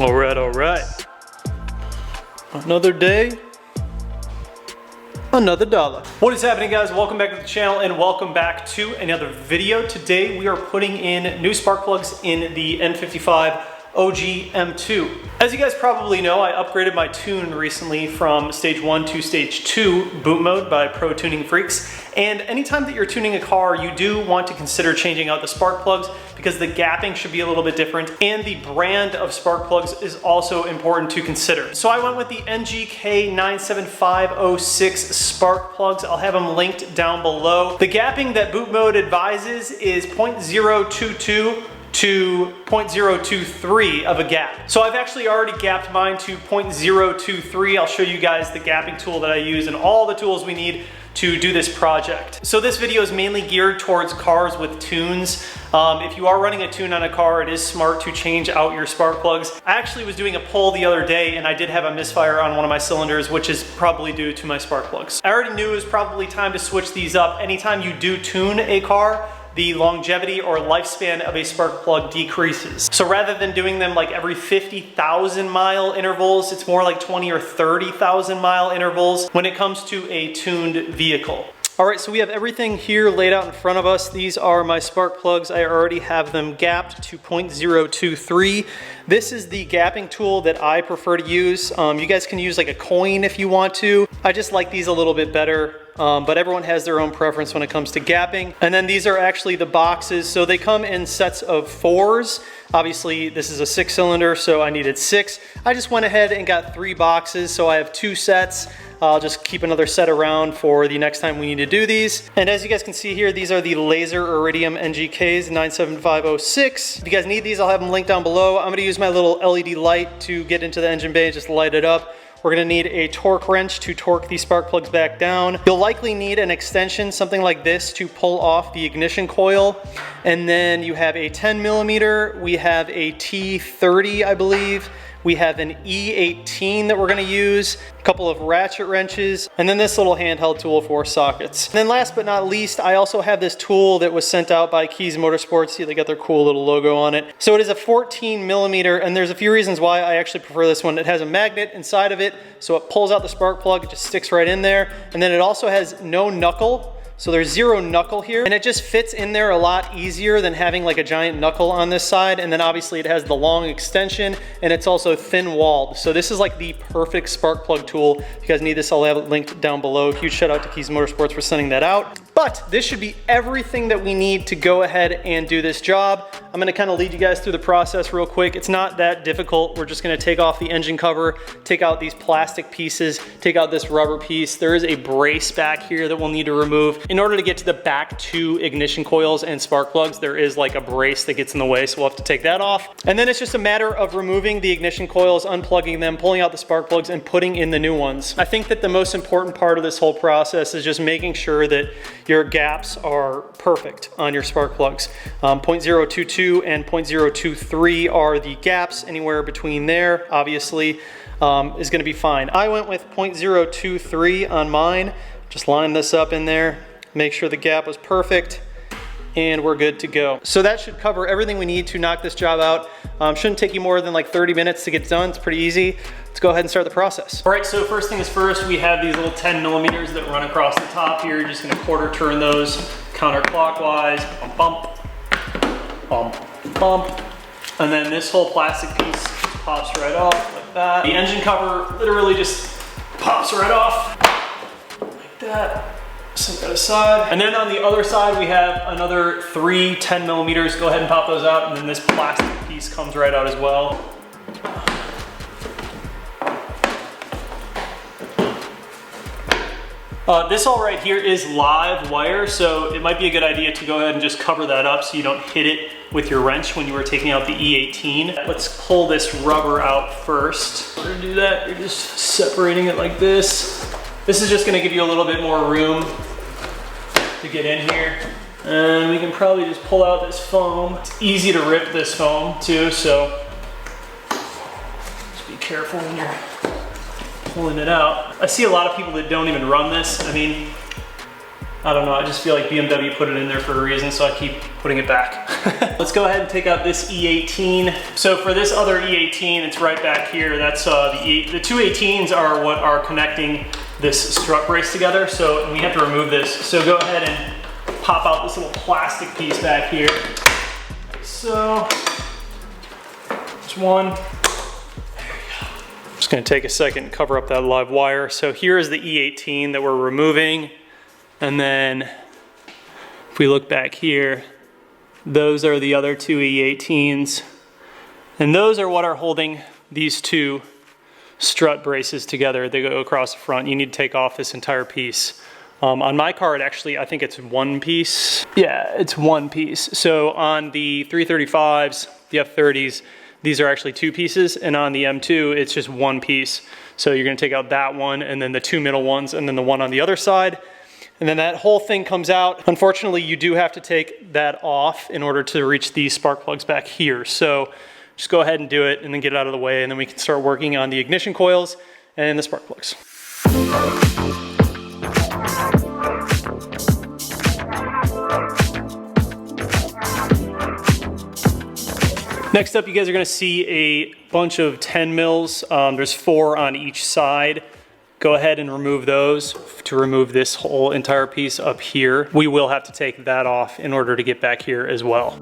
All right. Another day, another dollar. What is happening, guys? Welcome back to the channel and welcome back to another video. Today we are putting in new spark plugs in the N55 OG M2. As you guys probably know, I upgraded my tune recently from stage 1 to stage 2 boot mode by Pro Tuning Freaks. And anytime that you're tuning a car, you do want to consider changing out the spark plugs because the gapping should be a little bit different and the brand of spark plugs is also important to consider. So I went with the N5506 spark plugs. I'll have them linked down below. The gapping that boot mode advises is 0.022 to 0.023 of a gap. So I've actually already gapped mine to 0.023. I'll show you guys the gapping tool that I use and all the tools we need to do this project. So this video is mainly geared towards cars with tunes. If you are running a tune on a car, it is smart to change out your spark plugs. I actually was doing a pull the other day and I did have a misfire on one of my cylinders, which is probably due to my spark plugs. I already knew it was probably time to switch these up. Anytime you do tune a car, the longevity or lifespan of a spark plug decreases. So rather than doing them like every 50,000 mile intervals, it's more like 20 or 30,000 mile intervals when it comes to a tuned vehicle. All right, so we have everything here laid out in front of us. These are my spark plugs. I already have them gapped to 0.023. This is the gapping tool that I prefer to use. You guys can use like a coin if you want to. I just like these a little bit better. But everyone has their own preference when it comes to gapping. And then these are actually the boxes. So they come in sets of 4s. Obviously this is a 6-cylinder, so I needed 6. I just went ahead and got 3 boxes, so I have 2 sets. I'll just keep another set around for the next time we need to do these. And as you guys can see here, these are the Laser Iridium NGKs 97506. If you guys need these, I'll have them linked down below. I'm gonna use my little LED light to get into the engine bay and just light it up. We're gonna need a torque wrench to torque these spark plugs back down. You'll likely need an extension, something like this, to pull off the ignition coil. And then you have a 10mm, we have a T30, I believe. We have an E18 that we're gonna use, a couple of ratchet wrenches, and then this little handheld tool for sockets. And then last but not least, I also have this tool that was sent out by Keys Motorsports. See, they got their cool little logo on it. So it is a 14mm, and there's a few reasons why I actually prefer this one. It has a magnet inside of it, so it pulls out the spark plug, it just sticks right in there. And then it also has no knuckle. So there's 0 knuckle here, and it just fits in there a lot easier than having like a giant knuckle on this side. And then obviously it has the long extension, and it's also thin walled. So this is like the perfect spark plug tool. If you guys need this, I'll have it linked down below. Huge shout out to Keys Motorsports for sending that out. But this should be everything that we need to go ahead and do this job. I'm gonna kind of lead you guys through the process real quick. It's not that difficult. We're just gonna take off the engine cover, take out these plastic pieces, take out this rubber piece. There is a brace back here that we'll need to remove. In order to get to the back 2 ignition coils and spark plugs, there is like a brace that gets in the way, so we'll have to take that off. And then it's just a matter of removing the ignition coils, unplugging them, pulling out the spark plugs, and putting in the new ones. I think that the most important part of this whole process is just making sure that your gaps are perfect on your spark plugs. 0.022 and 0.023 are the gaps. Anywhere between there, obviously, is gonna be fine. I went with 0.023 on mine. Just line this up in there, make sure the gap was perfect, and we're good to go. So that should cover everything we need to knock this job out. Shouldn't take you more than like 30 minutes to get done. It's pretty easy. Let's go ahead and start the process. All right, so first things first, we have these little 10mm that run across the top here. You're just gonna quarter turn those counterclockwise, bump, bump, bump, bump. And then this whole plastic piece pops right off like that. The engine cover literally just pops right off like that. Set that aside. And then on the other side, we have another 3 10mm. Go ahead and pop those out. And then this plastic piece comes right out as well. This all right here is live wire, so it might be a good idea to go ahead and just cover that up so you don't hit it with your wrench when you were taking out the E18. Let's pull this rubber out first. In order to do that, you're just separating it like this. This is just gonna give you a little bit more room to get in here. And we can probably just pull out this foam. It's easy to rip this foam too, so just be careful when you're pulling it out. I see a lot of people that don't even run this. I mean, I don't know, I just feel like BMW put it in there for a reason, so I keep putting it back. Let's go ahead and take out this E18. So for this other E18, it's right back here. That's the two 18s are what are connecting this strut brace together. So we have to remove this. So go ahead and pop out this little plastic piece back here. So, there's one. Just gonna take a second and cover up that live wire. So here is the E18 that we're removing. And then if we look back here, those are the other two E18s. And those are what are holding these two strut braces together. They go across the front. You need to take off this entire piece. On my car, I think it's one piece. Yeah, it's one piece. So on the 335s, the F30s, these are actually two pieces, and on the M2, it's just one piece. So you're gonna take out that one, and then the two middle ones, and then the one on the other side. And then that whole thing comes out. Unfortunately, you do have to take that off in order to reach these spark plugs back here. So just go ahead and do it and then get it out of the way, and then we can start working on the ignition coils and the spark plugs. Next up, you guys are gonna see a bunch of 10 mils. There's 4 on each side. Go ahead and remove those to remove this whole entire piece up here. We will have to take that off in order to get back here as well.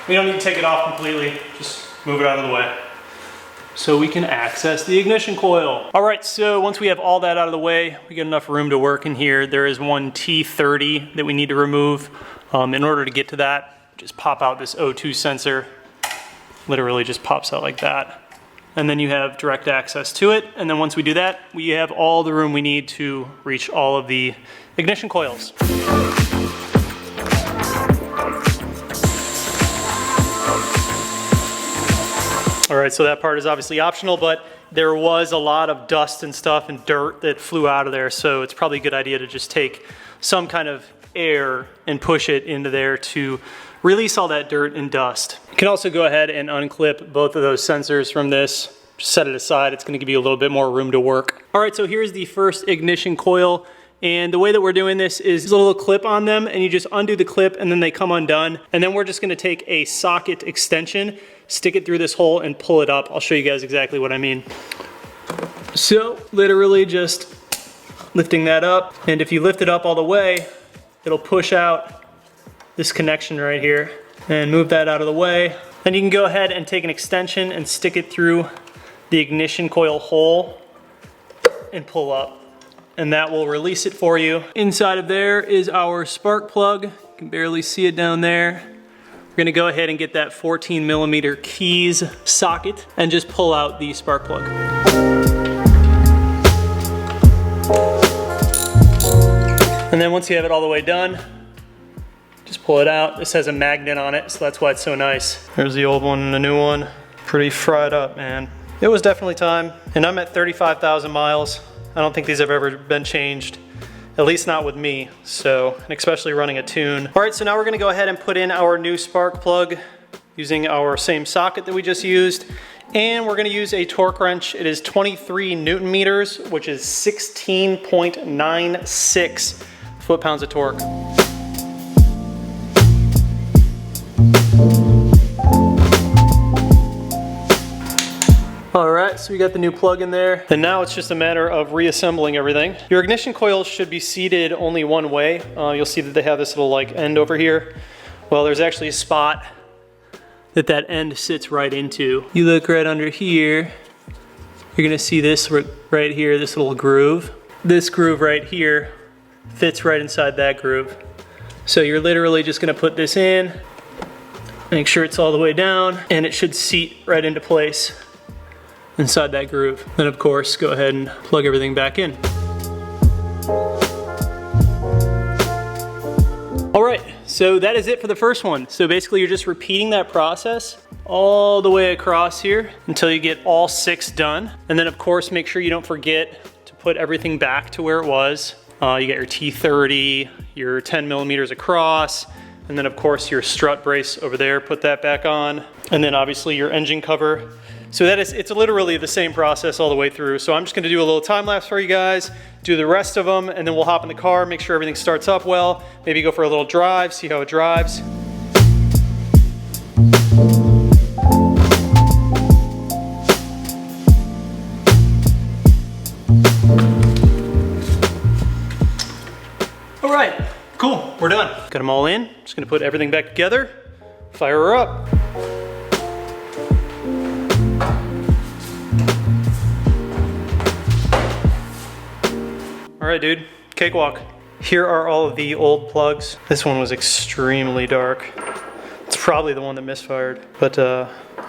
We don't need to take it off completely, just move it out of the way so we can access the ignition coil. All right, so once we have all that out of the way, we get enough room to work in here. There is one T30 that we need to remove. In order to get to that, just pop out this O2 sensor. Literally just pops out like that. And then you have direct access to it. And then once we do that, we have all the room we need to reach all of the ignition coils. All right, so that part is obviously optional, but there was a lot of dust and stuff and dirt that flew out of there, so it's probably a good idea to just take some kind of air and push it into there to release all that dirt and dust. You can also go ahead and unclip both of those sensors from this, set it aside. It's gonna give you a little bit more room to work. All right, so here's the first ignition coil. And the way that we're doing this is there's a little clip on them, and you just undo the clip and then they come undone. And then we're just gonna take a socket extension, stick it through this hole and pull it up. I'll show you guys exactly what I mean. So literally just lifting that up. And if you lift it up all the way, it'll push out this connection right here and move that out of the way. Then you can go ahead and take an extension and stick it through the ignition coil hole and pull up. And that will release it for you. Inside of there is our spark plug. You can barely see it down there. We're gonna go ahead and get that 14mm keys socket and just pull out the spark plug. And then once you have it all the way done, just pull it out. This has a magnet on it, so that's why it's so nice. There's the old one and the new one. Pretty fried up, man. It was definitely time. And I'm at 35,000 miles. I don't think these have ever been changed, at least not with me, so, and especially running a tune. All right, so now we're gonna go ahead and put in our new spark plug using our same socket that we just used, and we're gonna use a torque wrench. It is 23 Newton meters, which is 16.96 foot-pounds of torque. All right, so we got the new plug in there, and now it's just a matter of reassembling everything. Your ignition coils should be seated only one way. You'll see that they have this little like end over here. Well, there's actually a spot that end sits right into. You look right under here, you're gonna see this right here, this little groove. This groove right here fits right inside that groove. So you're literally just gonna put this in, make sure it's all the way down, and it should seat right into place inside that groove. Then of course, go ahead and plug everything back in. All right, so that is it for the first one. So basically you're just repeating that process all the way across here until you get all 6 done. And then of course, make sure you don't forget to put everything back to where it was. You got your T30, your 10 millimeters across, and then of course your strut brace over there, put that back on. And then obviously your engine cover. So it's literally the same process all the way through. So I'm just gonna do a little time lapse for you guys, do the rest of them, and then we'll hop in the car, make sure everything starts up well, maybe go for a little drive, see how it drives. All right, cool, we're done. Got them all in, just gonna put everything back together, fire her up. All right, dude, cakewalk. Here are all of the old plugs. This one was extremely dark. It's probably the one that misfired, but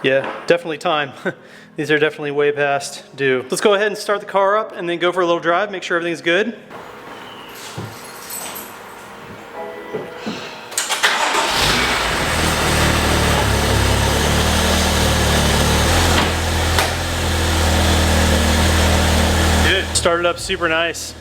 yeah, definitely time. These are definitely way past due. Let's go ahead and start the car up and then go for a little drive, make sure everything's good. Started up super nice.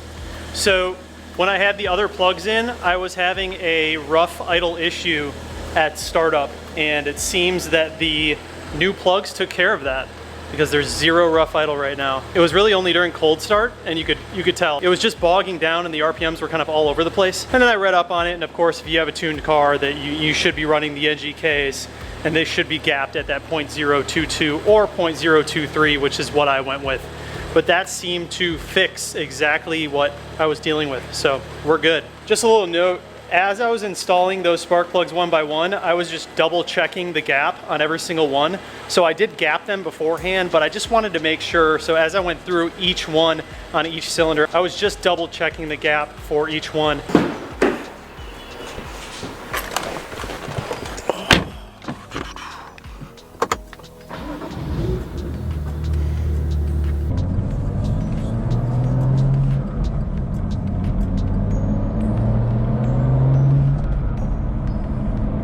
So when I had the other plugs in, I was having a rough idle issue at startup, and it seems that the new plugs took care of that because there's zero rough idle right now. It was really only during cold start, and you could tell. It was just bogging down and the RPMs were kind of all over the place. And then I read up on it, and of course if you have a tuned car, that you should be running the NGKs, and they should be gapped at that 0.022 or 0.023, which is what I went with. But that seemed to fix exactly what I was dealing with, so we're good. Just a little note, as I was installing those spark plugs one by one, I was just double checking the gap on every single one. So I did gap them beforehand, but I just wanted to make sure, so as I went through each one on each cylinder, I was just double checking the gap for each one.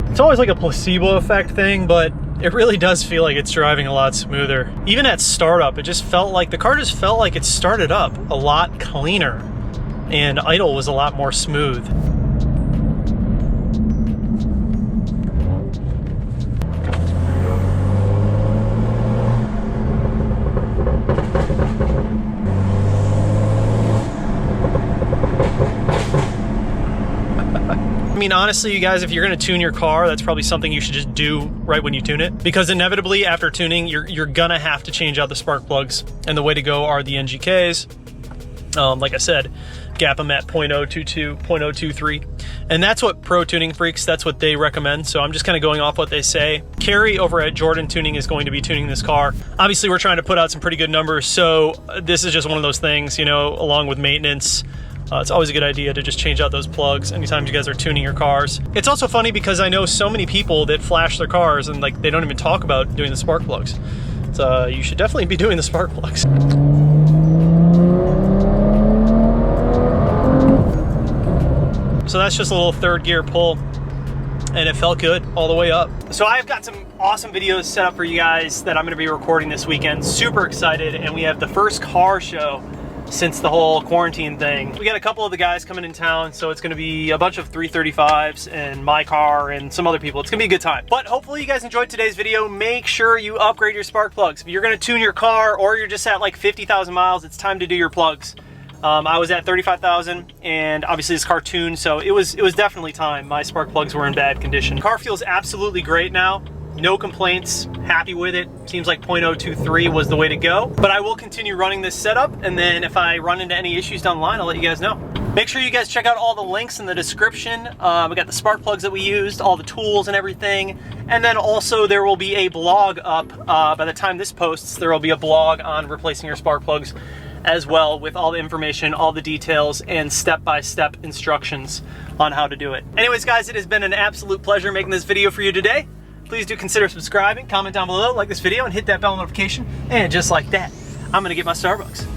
It's always like a placebo effect thing, but it really does feel like it's driving a lot smoother. Even at startup, it just felt like, the car just felt like it started up a lot cleaner, and idle was a lot more smooth. I mean, honestly, you guys, if you're gonna tune your car, that's probably something you should just do right when you tune it, because inevitably after tuning, you're gonna have to change out the spark plugs, and the way to go are the NGKs. Like I said, gap them at 0.022, 0.023, and that's what Pro Tuning Freaks, that's what they recommend. So I'm just kind of going off what they say. Carrie over at Jordan Tuning is going to be tuning this car. Obviously, we're trying to put out some pretty good numbers, so this is just one of those things, you know, along with maintenance. It's always a good idea to just change out those plugs anytime you guys are tuning your cars. It's also funny because I know so many people that flash their cars and like they don't even talk about doing the spark plugs. So you should definitely be doing the spark plugs. So that's just a little third gear pull, and it felt good all the way up. So I've got some awesome videos set up for you guys that I'm gonna be recording this weekend. Super excited, and we have the first car show since the whole quarantine thing. We got a couple of the guys coming in town, so it's gonna be a bunch of 335s and my car and some other people. It's gonna be a good time. But hopefully you guys enjoyed today's video. Make sure you upgrade your spark plugs. If you're gonna tune your car or you're just at like 50,000 miles, it's time to do your plugs. I was at 35,000, and obviously this car tuned, so it was definitely time. My spark plugs were in bad condition. The car feels absolutely great now. No complaints, happy with it. Seems like 0.023 was the way to go. But I will continue running this setup, and then if I run into any issues down the line, I'll let you guys know. Make sure you guys check out all the links in the description. We got the spark plugs that we used, all the tools and everything. And then also there will be a blog up. By the time this posts, there will be a blog on replacing your spark plugs as well, with all the information, all the details, and step-by-step instructions on how to do it. Anyways, guys, it has been an absolute pleasure making this video for you today. Please do consider subscribing, comment down below, like this video, and hit that bell notification. And just like that, I'm gonna get my Starbucks.